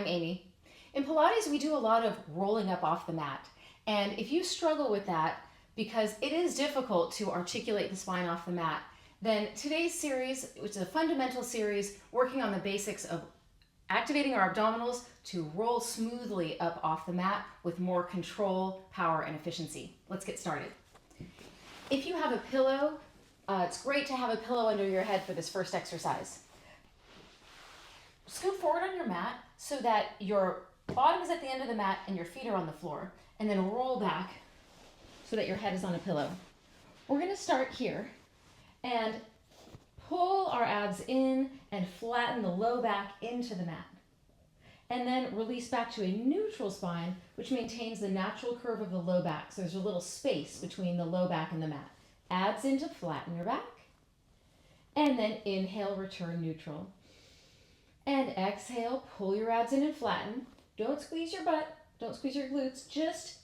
I'm Amy. In Pilates, we do a lot of rolling up off the mat. And if you struggle with that, because it is difficult to articulate the spine off the mat, then today's series, which is a fundamental series working on the basics of activating our abdominals to roll smoothly up off the mat with more control, power, and efficiency. Let's get started. If you have a pillow, it's great to have a pillow under your head for this first exercise. Scoot forward on your mat so that your bottom is at the end of the mat and your feet are on the floor, and then roll back so that your head is on a pillow. We're going to start here and pull our abs in and flatten the low back into the mat. And then release back to a neutral spine, which maintains the natural curve of the low back. So there's a little space between the low back and the mat. Abs in to flatten your back. And then inhale, return neutral. And exhale, pull your abs in and flatten. Don't squeeze your butt, don't squeeze your glutes, just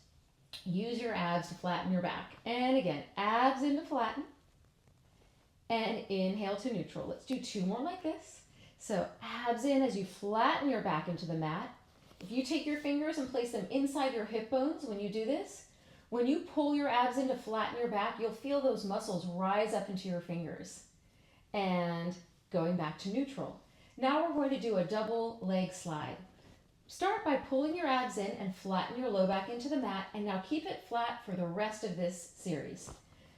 use your abs to flatten your back. And again, abs in to flatten. And inhale to neutral. Let's do two more like this. So abs in as you flatten your back into the mat. If you take your fingers and place them inside your hip bones when you do this, when you pull your abs in to flatten your back, you'll feel those muscles rise up into your fingers. And going back to neutral. Now we're going to do a double leg slide. Start by pulling your abs in and flatten your low back into the mat, and now keep it flat for the rest of this series.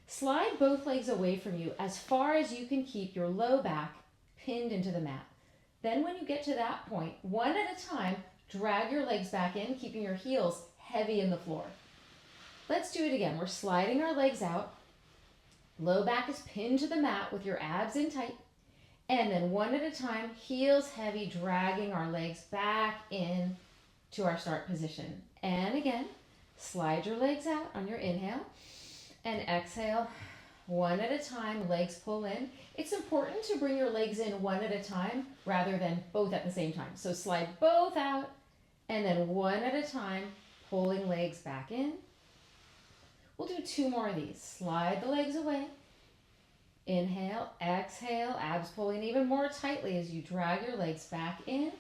Slide both legs away from you as far as you can keep your low back pinned into the mat. Then when you get to that point, one at a time, drag your legs back in, keeping your heels heavy in the floor. Let's do it again. We're sliding our legs out. Low back is pinned to the mat with your abs in tight. And then one at a time, heels heavy, dragging our legs back in to our start position. And again, slide your legs out on your inhale and exhale. One at a time, legs pull in. It's important to bring your legs in one at a time rather than both at the same time. So slide both out and then one at a time, pulling legs back in. We'll do two more of these. Slide the legs away. Inhale, exhale, abs pulling even more tightly as you drag your legs back in.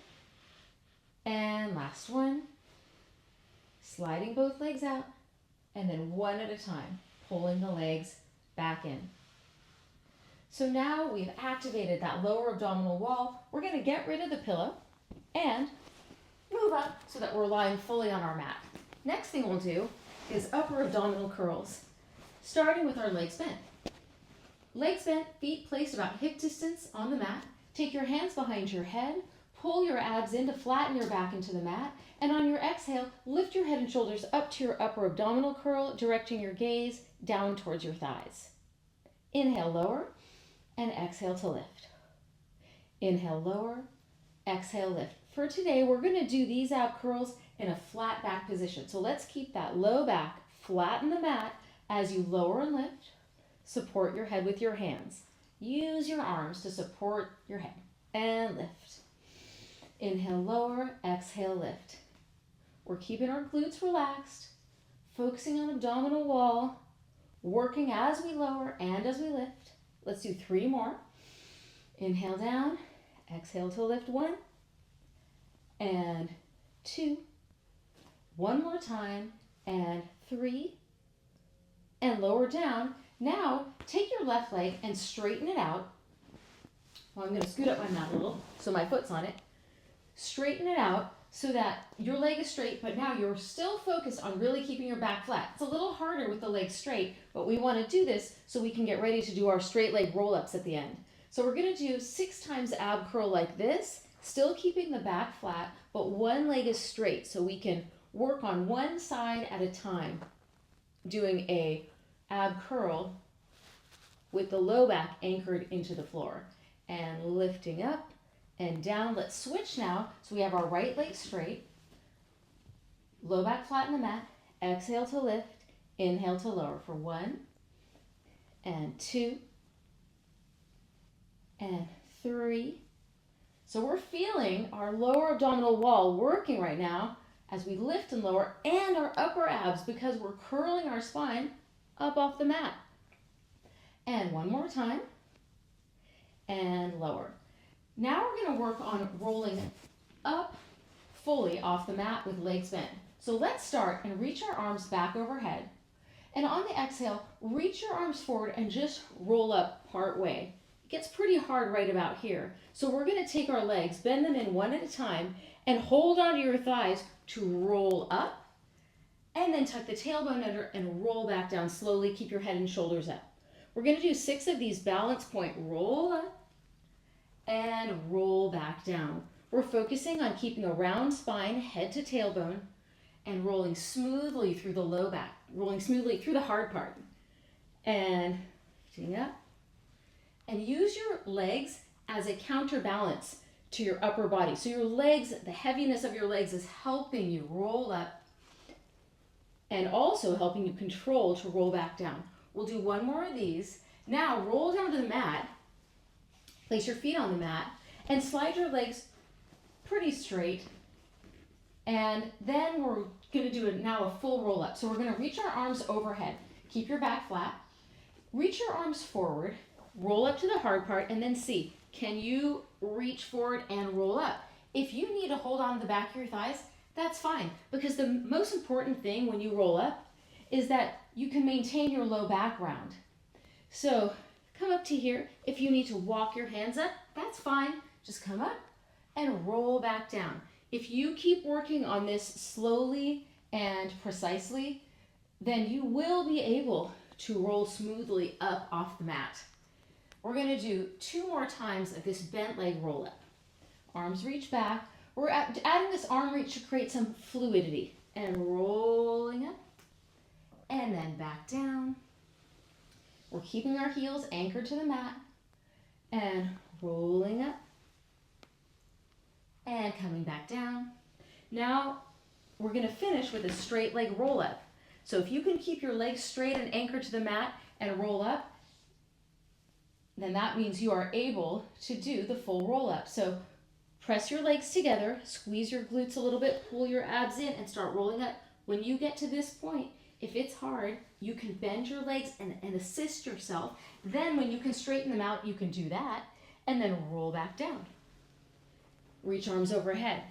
And last one. Sliding both legs out and then one at a time, pulling the legs back in. So now we've activated that lower abdominal wall. We're going to get rid of the pillow and move up so that we're lying fully on our mat. Next thing we'll do is upper abdominal curls, starting with our legs bent. Legs bent, feet placed about hip distance on the mat. Take your hands behind your head, pull your abs in to flatten your back into the mat, and on your exhale, lift your head and shoulders up to your upper abdominal curl, directing your gaze down towards your thighs. Inhale, lower, and exhale to lift. Inhale, lower, exhale, lift. For today, we're going to do these ab curls in a flat back position. So let's keep that low back flat in the mat as you lower and lift. Support your head with your hands. Use your arms to support your head and lift. Inhale, lower, exhale, lift. We're keeping our glutes relaxed, focusing on abdominal wall, working as we lower and as we lift. Let's do three more. Inhale down, exhale to lift one and two. One more time and three and lower down. Now, take your left leg and straighten it out. Well, I'm going to scoot up my mat a little so my foot's on it. Straighten it out so that your leg is straight, but now you're still focused on really keeping your back flat. It's a little harder with the legs straight, but we want to do this so we can get ready to do our straight leg roll-ups at the end. So we're going to do 6 times ab curl like this, still keeping the back flat, but one leg is straight so we can work on one side at a time, doing a ab curl with the low back anchored into the floor and lifting up and down. Let's switch now. So we have our right leg straight, low back flat in the mat, exhale to lift, inhale to lower for 1 and 2 and 3. So we're feeling our lower abdominal wall working right now as we lift and lower, and our upper abs because we're curling our spine up off the mat. And one more time. And lower. Now we're going to work on rolling up, fully off the mat with legs bent. So let's start and reach our arms back overhead. And on the exhale, reach your arms forward and just roll up part way. It gets pretty hard right about here. So we're going to take our legs, bend them in one at a time, and hold onto your thighs to roll up. And then tuck the tailbone under and roll back down slowly. Keep your head and shoulders up. We're going to do 6 of these balance point roll up and roll back down. We're focusing on keeping a round spine, head to tailbone, and rolling smoothly through the low back, rolling smoothly through the hard part. And lifting up. And use your legs as a counterbalance to your upper body. So your legs, the heaviness of your legs is helping you roll up and also helping you control to roll back down. We'll do 1 more of these. Now roll down to the mat, place your feet on the mat, and slide your legs pretty straight. And then we're going to do now a full roll up. So we're going to reach our arms overhead. Keep your back flat. Reach your arms forward, roll up to the hard part, and then see, can you reach forward and roll up? If you need to hold on to the back of your thighs, that's fine, because the most important thing when you roll up is that you can maintain your low back round. So come up to here. If you need to walk your hands up, that's fine. Just come up and roll back down. If you keep working on this slowly and precisely, then you will be able to roll smoothly up off the mat. We're going to do 2 more times of this bent leg roll up. Arms reach back. We're adding this arm reach to create some fluidity. And rolling up. And then back down. We're keeping our heels anchored to the mat. And rolling up. And coming back down. Now we're going to finish with a straight leg roll up. So if you can keep your legs straight and anchored to the mat and roll up, then that means you are able to do the full roll up. So press your legs together, squeeze your glutes a little bit, pull your abs in, and start rolling up. When you get to this point, if it's hard, you can bend your legs and assist yourself. Then when you can straighten them out, you can do that, and then roll back down. Reach arms overhead.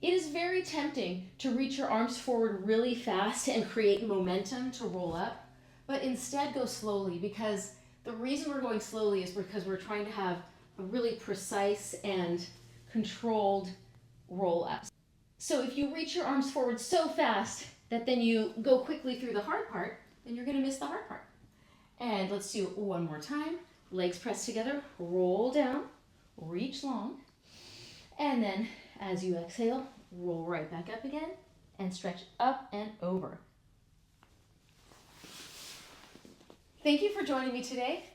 It is very tempting to reach your arms forward really fast and create momentum to roll up, but instead go slowly, because the reason we're going slowly is because we're trying to have a really precise and controlled roll up. So if you reach your arms forward so fast that then you go quickly through the hard part, then you're going to miss the hard part. And let's do 1 more time. Legs pressed together, roll down, reach long, and then as you exhale, roll right back up again and stretch up and over. Thank you for joining me today.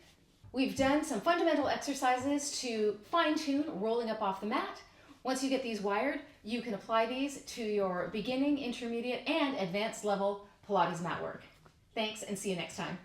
We've done some fundamental exercises to fine-tune rolling up off the mat. Once you get these wired, you can apply these to your beginning, intermediate, and advanced level Pilates mat work. Thanks, and see you next time.